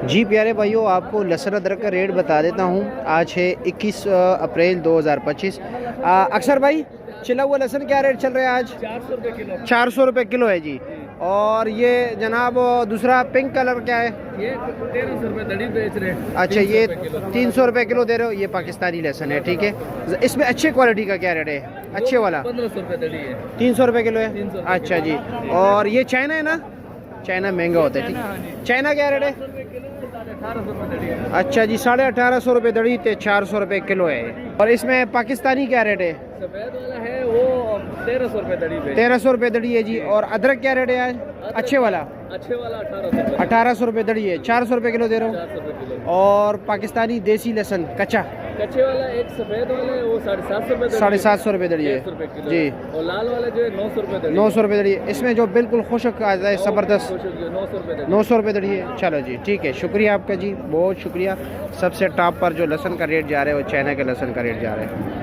जी प्यारे भाइयों, आपको लहसुन अदरक का रेट बता देता हूँ। आज है 21 अप्रैल 2025। अक्सर भाई, छिला हुआ लहसुन क्या रेट चल रहा है आज? 400 रुपये किलो। 400 रुपये किलो है जी। और ये जनाब दूसरा पिंक कलर क्या है? ये 1300 रुपये दड़ी बेच रहे हैं। अच्छा, ये 300 रुपये किलो दे रहे हो। ये पाकिस्तानी लहसुन है, ठीक है। इसमें अच्छे क्वालिटी का क्या रेट है? अच्छे वाला 1500 रुपये दड़ी है। 300 रुपये किलो है। 300 अच्छा जी। और ये चाइना है ना? चाइना महंगा होता है, ठीक। चाइना क्या रेट है? 1800 रुपये दड़ी है। अच्छा जी, 1850 रुपये दड़ी ते 400 रुपये किलो है। और इसमें पाकिस्तानी क्या रेट है? सफेद वाला है वो 1300 रुपये दड़ी बेच। 1300 रुपये दड़ी है जी। और अदरक क्या रेट है आज? अच्छे वाला अच्छे वाला 1800 रुपये। 1800 रुपये दड़ी है। 400 रुपये किलो दे रहा हूँ। 400 रुपये किलो। और पाकिस्तानी देसी लहसुन कच्चा कच्चे वाला एक सफेद वाला है वो 750 रुपये। 750 रुपये दड़ी है 150 रुपये किलो जी। और लाल वाला जो है 900 रुपये दड़ी। 900 रुपये दड़ी है। इसमें जो बिल्कुल खुशक आता है, ज़बरदस्त, 900 रुपये दड़ी। 900 रुपये दड़ी है। चलो जी, ठीक है, शुक्रिया आपका जी, बहुत शुक्रिया। सबसे टॉप पर जो लहसुन का रेट जा रहा है वो चाइना के लहसुन का रेट जा रहा है।